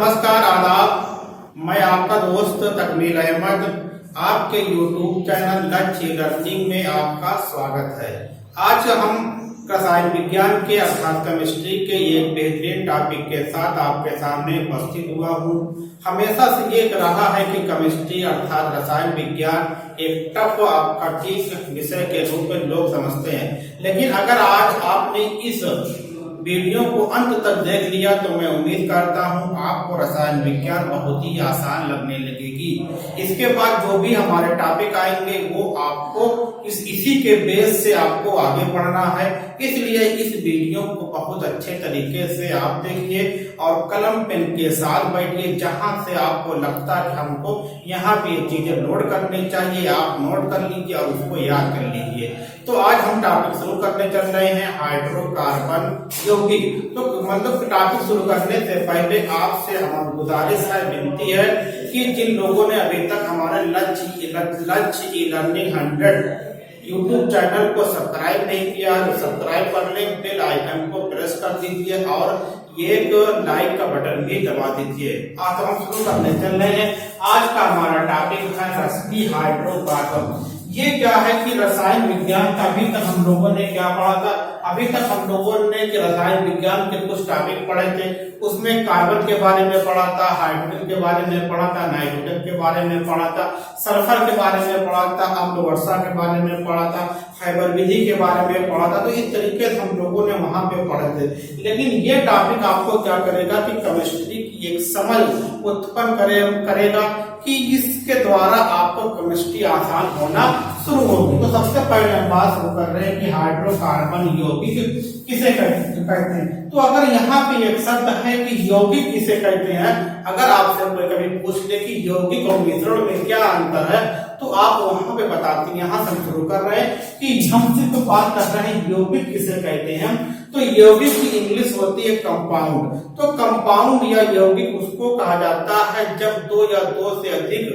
नमस्कार आदाब। मैं आपका दोस्त तकमील अहमद आपके YouTube चैनल लक्ष्य लर्निंग में आपका स्वागत है। आज हम रसायन विज्ञान के अर्थात केमिस्ट्री के एक बेहतरीन टॉपिक के साथ आपके सामने उपस्थित हुआ हूँ। हमेशा से ये रहा है कि केमिस्ट्री अर्थात रसायन विज्ञान एक टफ कठिन विषय के रूप में लोग समझते हैं, लेकिन अगर आज आपने इस वीडियो को अंत तक देख लिया तो मैं उम्मीद करता हूं आपको रसायन विज्ञान बहुत ही आसान लगने लगेगी। इसके बाद जो भी हमारे टॉपिक आएंगे वो आपको इसी के बेस से आपको आगे बढ़ना है, इसलिए इस वीडियो को बहुत अच्छे तरीके से आप देखिए और कलम पेन के साथ बैठिए। जहां से आपको लगता है कि हमको यहाँ पे ये चीजें नोट करनी चाहिए, आप नोट कर लीजिए और उसको याद कर लीजिए। तो आज हम टॉपिक शुरू करने चल रहे हैं हाइड्रोकार्बन यौगिक। तो मतलब टॉपिक शुरू करने से पहले आपसे हमारी गुजारिश है, विनती है कि जिन लोगों ने अभी तक हमारे लक्ष्य ई लर्निंग 100 यूट्यूब चैनल को सब्सक्राइब नहीं किया तो सब्सक्राइब कर लें, बेल आइकन को प्रेस कर दीजिए और एक लाइक का बटन भी दबा दीजिए। आज तो हम शुरू करने चल रहे हैं। आज का हमारा टॉपिक है हाइड्रोकार्बन। ये क्या है कि रसायन विज्ञान का अभी तक हम लोगों ने क्या पढ़ा था? अभी तक हम लोगों ने रसायन विज्ञान के कुछ टॉपिक पढ़े थे। उसमें कार्बन के बारे में पढ़ा था, हाइड्रोजन के बारे में पढ़ा था, नाइट्रोजन के बारे में पढ़ा था, सल्फर के बारे में पढ़ा था, अम्ल वर्षा के बारे में पढ़ा था, फाइबर विधि के बारे में पढ़ा था। तो इस तरीके से हम लोगों ने वहां पे पढ़े थे। लेकिन ये टॉपिक आपको क्या करेगा कि केमिस्ट्री की एक समझ उत्पन्न करेगा कि इसके द्वारा आपको केमिस्ट्री आसान होना शुरू होगी। तो सबसे पहले हम बात शुरू कर रहे हैं कि हाइड्रोकार्बन यौगिक किसे कहते हैं। तो अगर यहाँ पे एक शब्द है कि यौगिक किसे कहते हैं, अगर आपसे कोई कभी पूछ ले कि यौगिक और मिश्रण में क्या अंतर है तो आप वहां पे बताते हैं। यहाँ से शुरू कर रहे हैं कि हम सिर्फ बात कर रहे हैं यौगिक किसे कहते हैं। तो यौगिक की इंग्लिश होती है कंपाउंड। तो कंपाउंड या यौगिक उसको कहा जाता है जब दो या दो से अधिक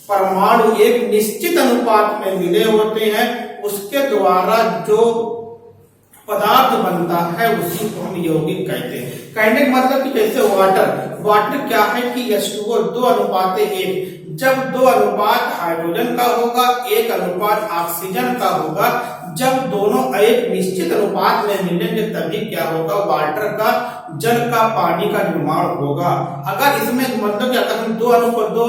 परमाणु एक निश्चित अनुपात में मिले होते हैं, उसके द्वारा जो पदार्थ बनता है उसी को हम यौगिक कहते हैं। कहने का मतलब कि जैसे वाटर क्या है कि H2O 2:1। जब 2 अनुपात हाइड्रोजन का होगा, 1 अनुपात ऑक्सीजन का होगा, जब दोनों एक निश्चित अनुपात में मिलेंगे तभी क्या होगा, वाटर का जल का पानी का निर्माण होगा। अगर इसमें मतलब कि अगर हम 2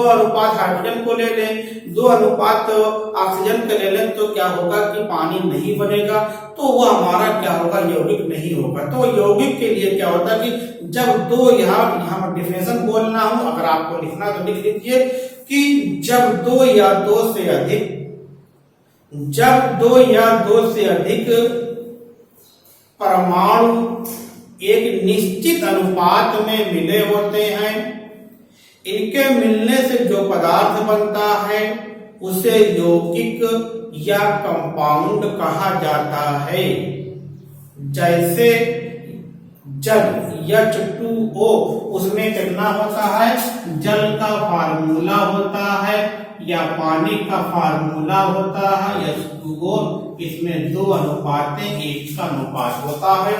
अनुपात हाइड्रोजन को ले लें, 2 अनुपात ऑक्सीजन को ले लें तो क्या होगा कि पानी नहीं बनेगा, तो वो हमारा क्या होगा, यौगिक नहीं होगा। तो यौगिक के लिए क्या होता है कि जब दो यहाँ डिफिनेशन बोलना हो, अगर आपको लिखना तो लिख लीजिए कि जब दो या दो से अधिक परमाणु एक निश्चित अनुपात में मिले होते हैं, इनके मिलने से जो पदार्थ बनता है उसे यौगिक या कंपाउंड कहा जाता है। जैसे जल H2O, उसमें कितना होता है, जल का फार्मूला होता है या पानी का फार्मूला होता है H2O, इसमें 2:1 का अनुपात होता है।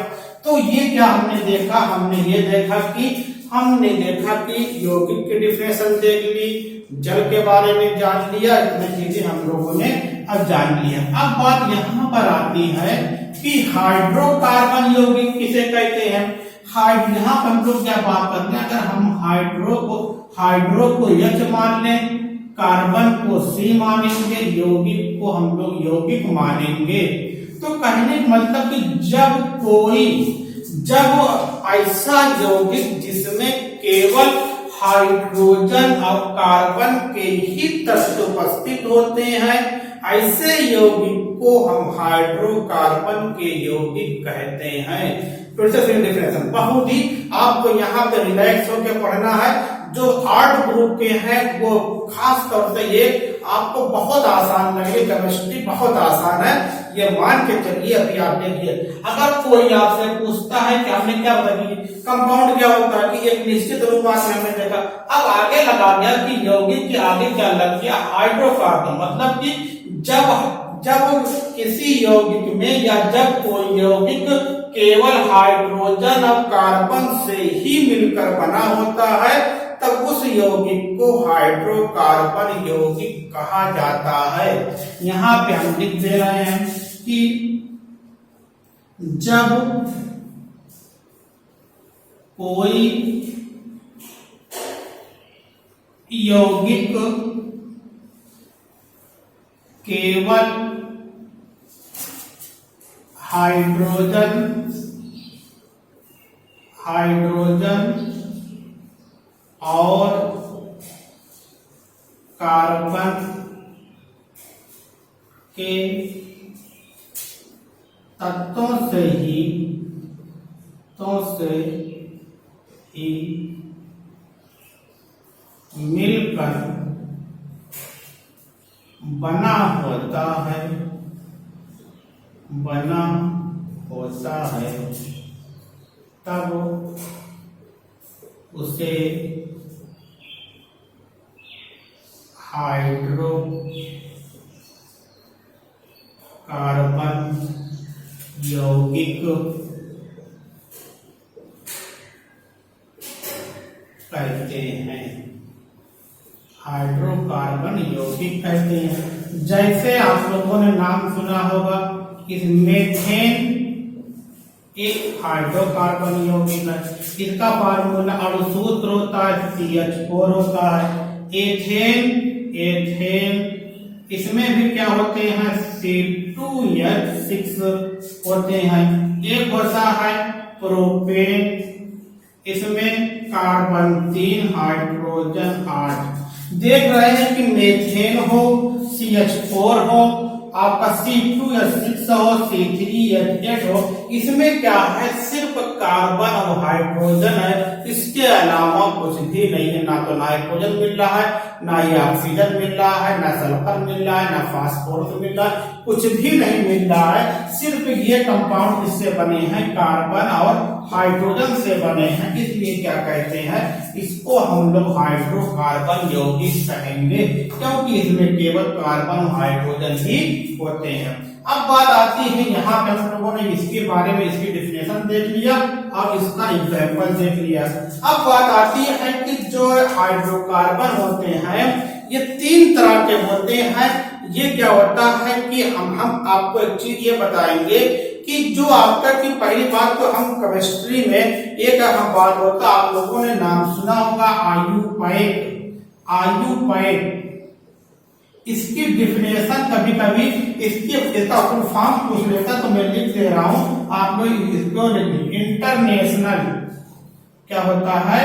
तो ये क्या हमने देखा, हमने देखा कि यौगिक की डिफिनेशन देख ली, जल के बारे में जान लिया, इतनी चीजें हम लोगों ने अब जान लिया। अब बात यहाँ पर आती है कि हाइड्रोकार्बन यौगिक किसे कहते हैं। यहाँ पर हम लोग क्या बात करते हैं, अगर हम हाइड्रो को H मान लें, कार्बन को C मानेंगे, यौगिक को हम लोग यौगिक मानेंगे। तो कहने का मतलब कि जब ऐसा यौगिक जिसमें केवल हाइड्रोजन और कार्बन के ही तत्व उपस्थित होते हैं, ऐसे यौगिक को हम हाइड्रोकार्बन के यौगिक कहते हैं। फिर से डिफिनेशन बहुत ही आपको यहाँ पे रिलैक्स होकर पढ़ना है। जो आर्ट ग्रुप के हैं वो खास तौर से ये आपको बहुत आसान लगे, केमिस्ट्री बहुत आसान है, ये मान के चलिए। अभी आप देखिए, अगर कोई आपसे पूछता है कि हमने क्या बताया कंपाउंड क्या होता है कि एक निश्चित अनुपात में हमने देखा, अब आगे लगा गया कि यौगिक के आगे क्या लग गया, हाइड्रोकार्बन। मतलब कि जब किसी यौगिक में या जब कोई यौगिक केवल हाइड्रोजन और कार्बन से ही मिलकर बना होता है उस यौगिक को हाइड्रोकार्बन यौगिक कहा जाता है। यहाँ पे हम लिख दे रहे हैं कि जब कोई यौगिक केवल हाइड्रोजन और कार्बन के तत्वों से ही मिलकर बना होता है तब उसे हाइड्रोकार्बन यौगिक कहते हैं। हाइड्रोकार्बन यौगिक कहते हैं। जैसे आप लोगों ने नाम सुना होगा कि मीथेन एक हाइड्रोकार्बन यौगिक है। इसका फार्मूला अणुसूत्र होता है CH4 होता है। एथेन इसमें भी क्या होते हैं C2H6 होते हैं। एक होता है प्रोपेन, इसमें कार्बन 3 हाइड्रोजन 8। देख रहे हैं कि मीथेन हो, CH4 हो, आपका C2H6 हो, C3H8 हो, इसमें क्या है सिर्फ कार्बन और हाइड्रोजन है। इसके अलावा कुछ भी नहीं है। ना तो नाइट्रोजन मिल रहा है, ना ही ऑक्सीजन मिल रहा है, ना सल्फर मिल रहा है, ना फास्फोरस मिल रहा है, कुछ भी नहीं मिल रहा है। सिर्फ ये कंपाउंड इससे बने हैं कार्बन और हाइड्रोजन से बने हैं। इसलिए क्या कहते हैं इसको हम लोग हाइड्रोकार्बन यौगिक कहेंगे, क्योंकि इसमें केवल कार्बन और हाइड्रोजन ही होते हैं। अब बात आती है यहाँ पे हम लोगों ने इसके बारे में इसकी डेफिनेशन देख लिया और इसका एग्जाम्पल देख लिया। अब बात आती है कि जो हाइड्रोकार्बन होते हैं ये 3 तरह के होते हैं। ये क्या होता है कि हम आपको एक चीज ये बताएंगे कि जो आपका की पहली बात तो हम केमिस्ट्री में एक हम बात होता आप लोगों ने नाम सुना होगा आयुपैट। इसकी डिफिनेशन कभी कभी इसका फुल फॉर्म पूछ लेता तो मैं लिख दे रहा हूं, आप लोग इसको लिखिए। इंटरनेशनल क्या होता है,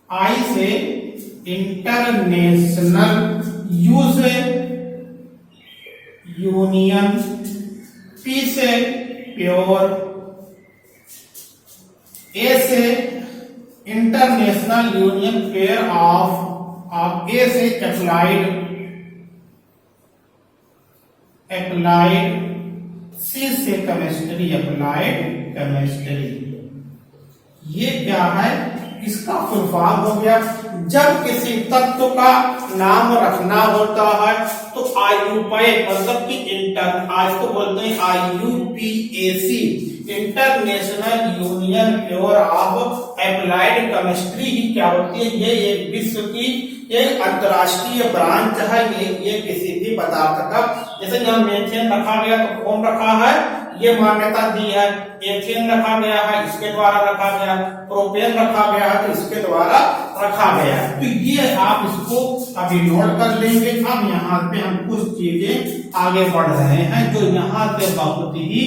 आई से इंटरनेशनल, यू से यूनियन, पी से प्योर, ए से इंटरनेशनल यूनियन पेयर ऑफ ए से अप्लाइड, सी से केमिस्ट्री, अप्लाइड केमिस्ट्री। ये क्या है इसका फुल फॉर्म हो गया। जब किसी तत्व का नाम रखना होता है तो आयुपैट मतलब कि आज को बोलते हैं IUPAC, international union pure of applied chemistry ही क्या होती है। ये एक विश्व की एक अंतरराष्ट्रीय ब्रांच है। ये किसी भी पदार्थ का, जैसे यहाँ मीथेन रखा गया तो कौन रखा है, ये मान्यता दी है। एथेन रखा गया है, इसके द्वारा रखा गया। प्रोपेन रखा गया है तो इसके द्वारा रखा गया है। तो ये आप इसको अभी नोट कर लेंगे। अब यहाँ पे हम कुछ चीजें आगे बढ़ रहे हैं जो यहाँ पे बहुत ही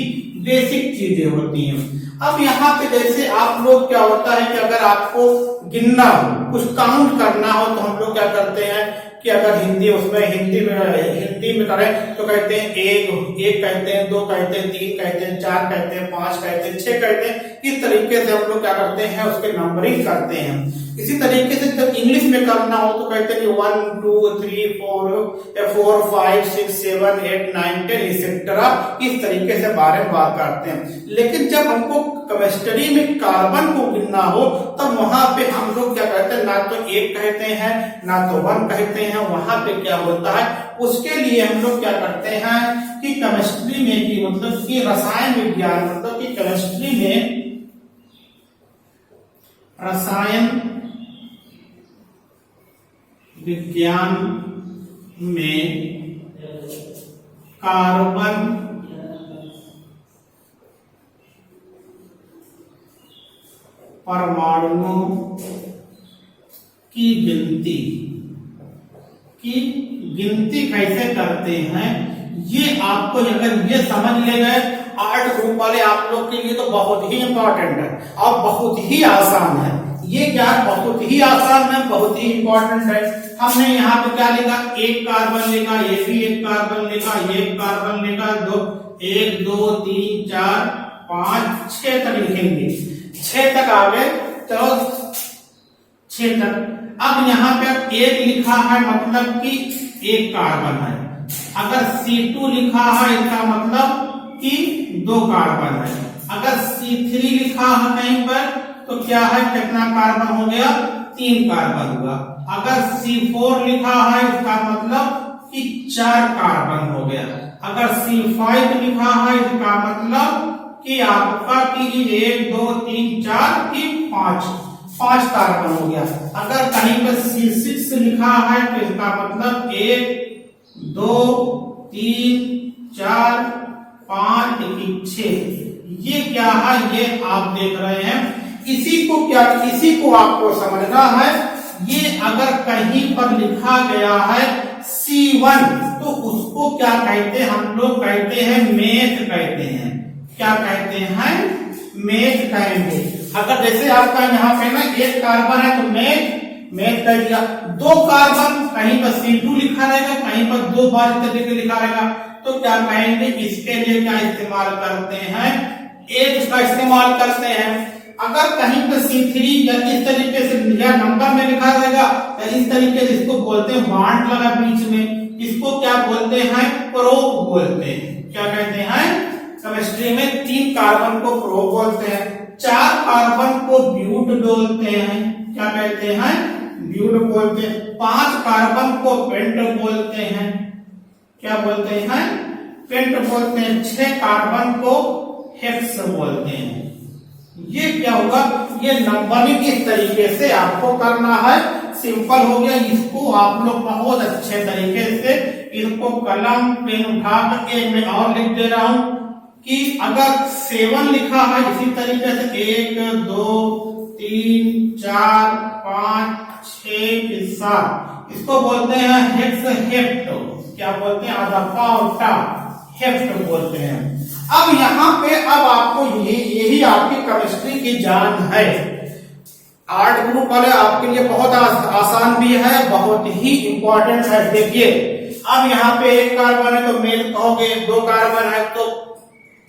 बेसिक चीजें होती हैं। अब यहाँ पे जैसे आप लोग क्या होता है कि अगर आपको गिनना हो, कुछ काउंट करना हो तो हम लोग क्या करते हैं कि अगर हिंदी में करें तो कहते हैं एक कहते हैं, 2 कहते हैं, 3 कहते हैं, 4 कहते हैं, 5 कहते हैं, 6 कहते हैं। इस तरीके से हम लोग क्या करते हैं उसके नंबरिंग करते हैं। इसी तरीके से जब इंग्लिश में करना हो तो कहते हैं 1 2 3 4 5 6 7 8 9 10 एक्सेट्रा। इस तरीके से बारे में बात करते हैं। लेकिन जब हमको केमिस्ट्री में कार्बन को गिनना हो तब वहां पे हम लोग क्या कहते हैं, ना तो 1 कहते हैं ना तो 1 कहते हैं। वहां पे क्या होता है उसके लिए हम लोग क्या करते हैं कि केमिस्ट्री में की मतलब कि रसायन विज्ञान मतलब कि केमिस्ट्री में रसायन विज्ञान में कार्बन परमाणुओं की गिनती कैसे करते हैं, ये आपको अगर ये समझ ले गए आर्ट ग्रुप वाले, आप लोग के लिए तो बहुत ही इंपॉर्टेंट है और बहुत ही आसान है। ये क्या बहुत ही आसान है, बहुत ही इंपॉर्टेंट है। हमने यहाँ पे क्या लिखा, एक कार्बन लिखा, ये भी एक कार्बन लिखा, एक कार्बन लिखा, 1 2 3 4 5 6 तक लिखेंगे, 6 तक आ गए। चलो 6 तक। अब यहाँ पे एक लिखा है मतलब कि एक कार्बन है। अगर C2 लिखा है इसका मतलब कि 2 कार्बन है। अगर C3 लिखा है कहीं पर तो क्या है, कितना कार्बन हो गया, 3 कार्बन हुआ। अगर C4 लिखा है इसका मतलब कि 4 कार्बन हो गया। अगर C5 लिखा है इसका मतलब कि आपका कि 1 2 3 4 की 5 कार्बन हो गया। अगर कहीं पर C6 लिखा है तो इसका मतलब 1 2 3 4 5 6। ये क्या है, ये आप देख रहे हैं। इसी को आपको समझना है। ये अगर कहीं पर लिखा गया है C1 तो उसको क्या कहते हैं, हम लोग कहते हैं मेथ कहते हैं। क्या कहते हैं, मेथ कहेंगे। अगर जैसे आपका यहाँ पे ना 1 कार्बन है तो मेथ कह दिया। 2 कार्बन कहीं पर C2 लिखा रहेगा, कहीं पर 2 बार तरीके लिखा रहेगा तो क्या कहेंगे, इसके लिए क्या इस्तेमाल करते हैं, एक का इस्तेमाल करते हैं। अगर कहीं पर C3 या इस तरीके से या नंबर में लिखा रहेगा या इस तरीके से, इसको बोलते हैं बांड लगा बीच में, इसको क्या बोलते हैं, प्रोप बोलते हैं। क्या कहते हैं, केमिस्ट्री में 3 कार्बन को प्रोप बोलते हैं, 4 कार्बन को ब्यूट बोलते हैं। क्या कहते हैं, ब्यूट बोलते हैं। 5 कार्बन को पेंट बोलते हैं। क्या बोलते हैं, पेंट बोलते हैं। 6 कार्बन को हेक्स बोलते हैं। ये क्या होगा, ये नंबरिंग इस तरीके से आपको करना है। सिंपल हो गया। इसको आप लोग बहुत अच्छे तरीके से इसको कलम पेन उठा करके मैं और लिख दे रहा हूं कि अगर 7 लिखा है इसी तरीके से 1 2 3 4 5 6 7, इसको बोलते हैं हेक्स हेप्ट। क्या बोलते हैं, अदफा और टा, हेप्ट बोलते हैं। अब यहाँ पे अब आपको यही आपकी केमिस्ट्री की जान है। आर्ट ग्रुप वाले आपके लिए बहुत आसान भी है, बहुत ही इंपॉर्टेंट है। देखिए अब यहाँ पे 1 कार्बन है तो मेथ कहोगे, 2 कार्बन है तो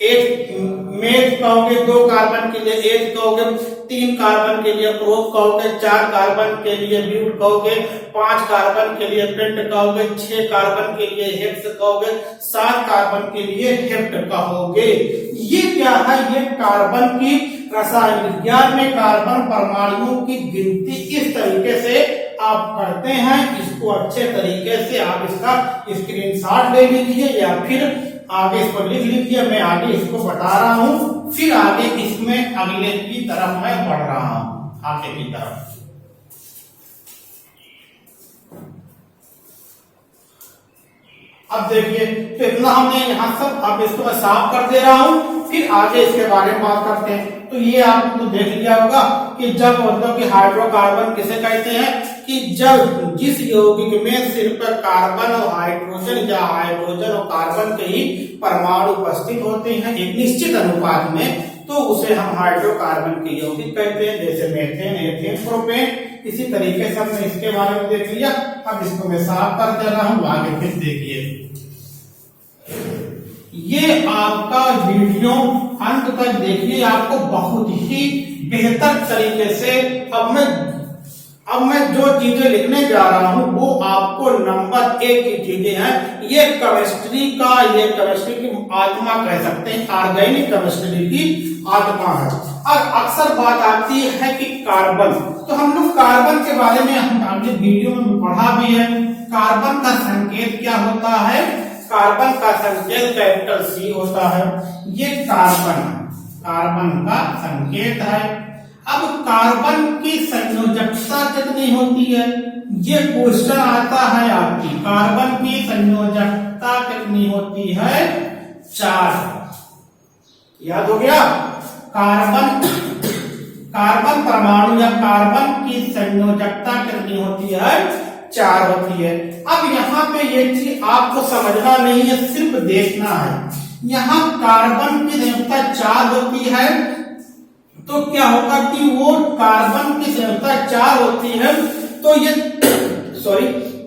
1 मेथ कहोगे, 2 कार्बन के लिए 1 कहोगे, 3 कार्बन के लिए प्रोप कहोगे, 4 कार्बन के लिए ब्यूट कहोगे, 5 कार्बन के लिए पेंट कहोगे, 6 कार्बन के लिए हेक्स कहोगे, 7 कार्बन के लिए हेप्ट कहोगे। ये क्या है, ये कार्बन की रसायन विज्ञान में कार्बन परमाणुओं की गिनती इस तरीके से आप करते हैं। इसको अच्छे तरीके से आप इसका स्क्रीनशॉट ले लीजिए या फिर आगे इसको लिख लीजिए। मैं आगे इसको बता रहा हूं, फिर आगे इसमें अगले की तरफ मैं बढ़ रहा हूं, आगे की तरफ। अब देखिए तो इतना हमने यहाँ सब, अब इसको मैं साफ कर दे रहा हूं, फिर आगे इसके बारे में बात करते हैं। तो ये आपको देख लिया होगा कि जब मतलब कि हाइड्रोकार्बन किसे कहते हैं, कि जब जिस यौगिक में सिर्फ कार्बन और हाइड्रोजन या हाइड्रोजन और कार्बन के ही परमाणु उपस्थित होते हैं एक निश्चित अनुपात में, तो उसे हम हाइड्रोकार्बन के यौगिक कहते हैं। जैसे मीथेन, एथेन, प्रोपेन। इसी तरीके से हमने इसके बारे में देख लिया। अब इसको मैं साफ कर दे रहा हूं, आगे फिर देखिए। ये आपका वीडियो अंत तक देखिए, आपको बहुत ही बेहतर तरीके से अब मैं जो चीजें लिखने जा रहा हूं वो आपको नंबर 1 की चीजें हैं। ये केमिस्ट्री की आत्मा कह सकते हैं, ऑर्गेनिक केमिस्ट्री की आत्मा है। और अक्सर बात आती है कि कार्बन, तो हम लोग कार्बन के बारे में हम आगे वीडियो में पढ़ा भी है। कार्बन का संकेत क्या होता है, कार्बन का संकेत कैपिटल C होता है। ये कार्बन का संकेत है। अब कार्बन की संयोजकता कितनी होती है, ये क्वेश्चन आता है आपकी। कार्बन की संयोजकता कितनी होती है, 4। याद हो गया। कार्बन परमाणु या कार्बन की संयोजकता कितनी होती है, 4 होती है। अब यहाँ पे ये चीज आपको समझना नहीं है, सिर्फ देखना है। यहाँ कार्बन की संयोजकता 4 होती है, तो क्या होगा कि वो कार्बन की संयोजकता 4 होती है, तो ये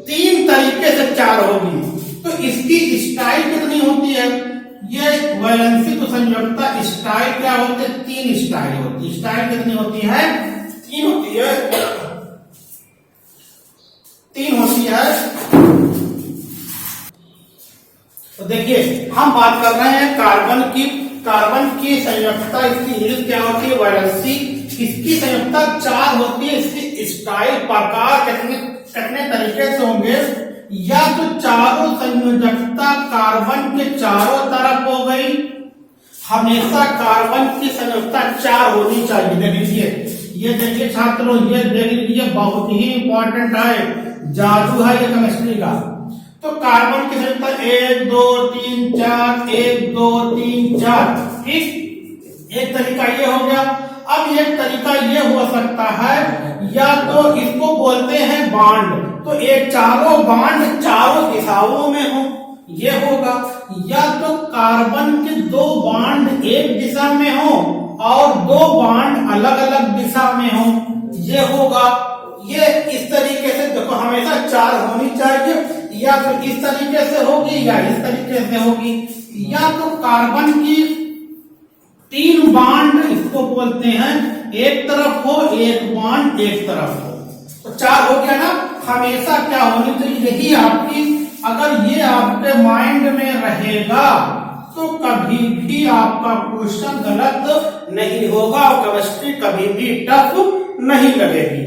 3 तरीके से 4 होगी। तो इसकी स्टाइल कितनी होती है, ये वैलेंसी तो संयोजकता स्टाइल क्या होती है, 3 स्टाइल होती है। स्टाइल कितनी होती है, 3 होती है, 3 होती है। तो देखिए हम बात कर रहे हैं कार्बन की संयोजकता, इसकी यूनिट क्या होती है, वैलेंसी। इसकी संयोजकता 4 होती है। इसकी स्टाइल प्रकार कितने तरीके से होंगे, या तो चारों संयोजकता कार्बन के चारों तरफ हो गई, हमेशा कार्बन की संयोजकता 4 होनी चाहिए। देख लीजिए, ये देखिए छात्रों, ये देख लीजिए, बहुत ही इंपॉर्टेंट है, जादू है ये केमिस्ट्री का। तो कार्बन की संयोजकता 1 2 3 4, 1 2 3 4, ठीक। एक तरीका ये हो गया। अब एक तरीका ये हो सकता है, या तो इसको बोलते हैं बांड, तो एक चारों बांड चारों दिशाओं में हो, ये होगा। या तो कार्बन के 2 बांड एक दिशा में हो और 2 बांड अलग अलग दिशा में हो, ये होगा। ये इस तरीके से देखो, हमेशा 4 होनी चाहिए, या तो इस तरीके से होगी या इस तरीके से होगी। या तो कार्बन की 3 बांड इसको बोलते हैं, एक तरफ हो, एक बांड एक तरफ हो, तो 4 हो गया ना। हमेशा क्या होनी चाहिए, यही आपकी, अगर ये आपके माइंड में रहेगा तो कभी भी आपका क्वेश्चन गलत नहीं होगा और केमिस्ट्री कभी भी टफ नहीं लगेगी।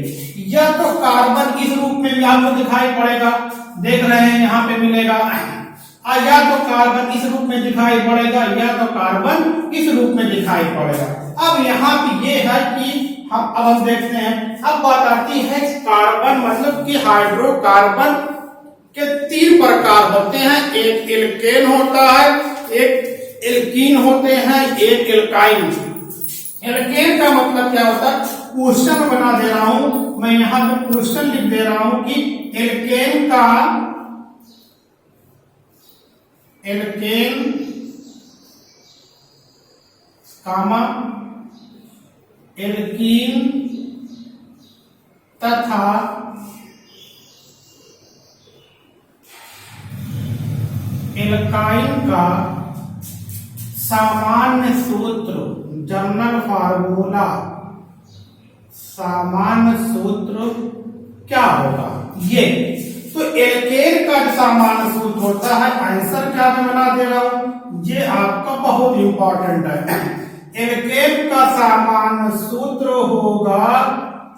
या तो कार्बन इस रूप में भी आपको दिखाई पड़ेगा, देख रहे हैं यहाँ पे मिलेगा, या तो कार्बन इस रूप में दिखाई पड़ेगा, या तो कार्बन इस रूप में दिखाई पड़ेगा। अब यहाँ पे ये है कि हम देखते हैं। अब बात आती है कार्बन मतलब कि हाइड्रोकार्बन के 3 प्रकार होते हैं, एक एल्केन होता है, एक एल्कीन होते हैं, एक एल्काइन। एल्केन का मतलब क्या होता है, क्वेश्चन बना दे रहा हूं मैं, यहां पे क्वेश्चन लिख दे रहा हूं कि एल्केन कामा एल्कीन तथा एल्काइन का सामान्य सूत्र, जनरल फार्मूला, सामान्य सूत्र क्या होगा, ये। तो एल्केन का सामान्य सूत्र होता है, आंसर क्या मैं बना दे रहा हूं, ये आपका बहुत इंपॉर्टेंट है। एल्केन का सामान्य सूत्र होगा,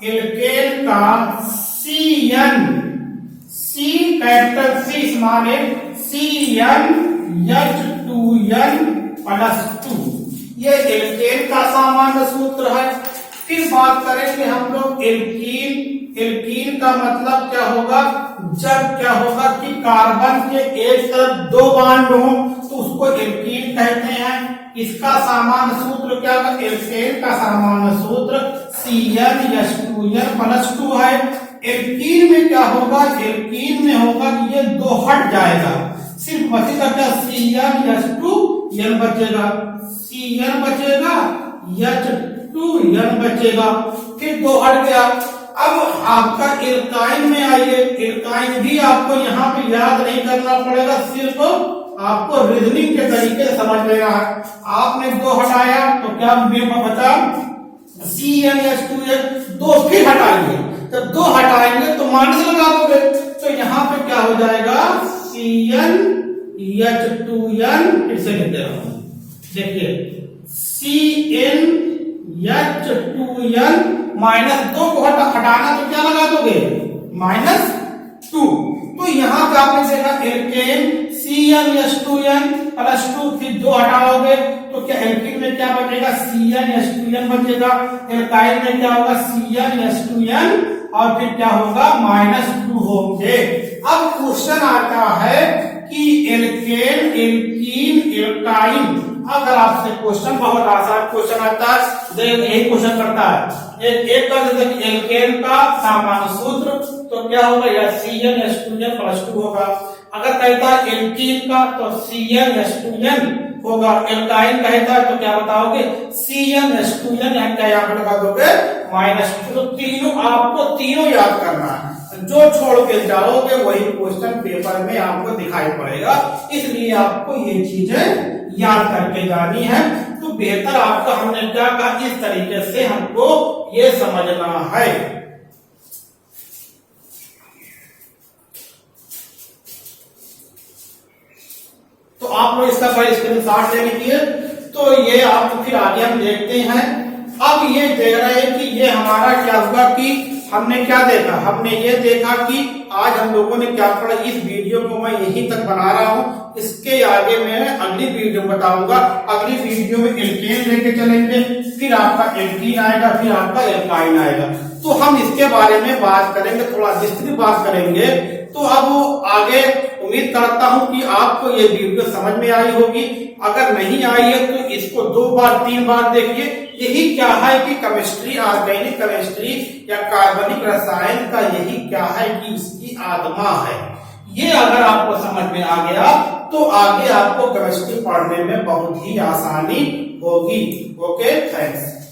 एल्केन का CN, C capital C small a, CnH2n+2, ये एल्केन का सामान्य सूत्र है। फिर बात करेंगे हम लोग एल्कीन। एल्कीन का मतलब क्या होगा, जब क्या होगा कि कार्बन के एक तरफ 2 बांड हो तो उसको एल्कीन कहते हैं। इसका सामान्य सूत्र क्या होगा, एल्केन का सामान्य सूत्र CnH2n+2 है। एल्कीन में क्या होगा, एल्कीन में होगा कि ये 2 हट जाएगा, सिर्फ बचेगा क्या, CnH2n बचेगा, Cn बचेगा, H2n बचेगा, फिर 2 हट गया। अब आपका एल्काइन में आइए, एल्काइन भी आपको यहाँ पे याद नहीं करना पड़ेगा, सिर्फ आपको रीजनिंग के तरीके से समझ लेना है। आपने 2 हटाया तो क्या बचा, CnH2n, 2 फिर हटाएंगे, जब 2 हटाएंगे तो माइनस लगा दोगे, तो यहाँ पे क्या हो जाएगा, CnH2n, फिर से लिख दे रहा हूं, देखिए CnH2n -2 को हटाना तो क्या लगा दोगे, -2। तो यहाँ पे आपने देखा एल्केन CnH2n+2, फिर 2 हटाओगे तो तो क्या एल्कीन में क्या बचेगा, CnH2n बचेगा। एल्काइल में क्या होगा, CnH2n और फिर क्या होगा, -2 होंगे। अब क्वेश्चन आता है कि एल्केन, एल्कीन, एल्काइन, अगर आपसे क्वेश्चन बहुत आसान क्वेश्चन आता है, यही क्वेश्चन करता है, एक कर देते हैं एल्केन का सामान्य सूत्र, तो क्या होगा, या CnH2n + 2 होगा। अगर कहता है एल्कीन का तो CnH2n होगा, एल्काइन कहता है तो क्या बताओगे, CnH2n, क्या यहाँ पर लगा दोगे, -2। तो तीनों आपको तीनों याद करना है, जो छोड़ के जाओगे वही क्वेश्चन पेपर में आपको दिखाई पड़ेगा, इसलिए आपको ये चीजें याद करके जानी है। तो बेहतर आपका, हमने क्या कहा, इस तरीके से हमको ये समझना है। तो आप लोग इसका पहले स्क्रीनशॉट ले लीजिए। तो ये आप फिर आगे हम देखते हैं। अब ये देख रहे हैं कि ये हमारा क्या हुआ कि हमने क्या देखा, हमने ये देखा कि आज हम लोगों ने क्या पढ़ा। इस वीडियो को मैं यहीं तक बना रहा हूँ, इसके आगे मैं अगली वीडियो में बताऊंगा। अगली वीडियो में एल्केन लेके चलेंगे, फिर आपका एल्कीन आएगा, फिर आपका एल्काइन आएगा। तो हम इसके बारे में बात करेंगे, थोड़ा विस्तृत बात करेंगे। तो अब आगे उम्मीद करता हूं कि आपको ये वीडियो समझ में आई होगी। अगर नहीं आई है तो इसको 2 बार 3 बार देखिए। यही क्या है कि केमिस्ट्री, ऑर्गेनिक केमिस्ट्री या कार्बनिक रसायन का यही क्या है कि इसकी आत्मा है। ये अगर आपको समझ में आ गया तो आगे आपको केमिस्ट्री पढ़ने में बहुत ही आसानी होगी। Okay, thanks.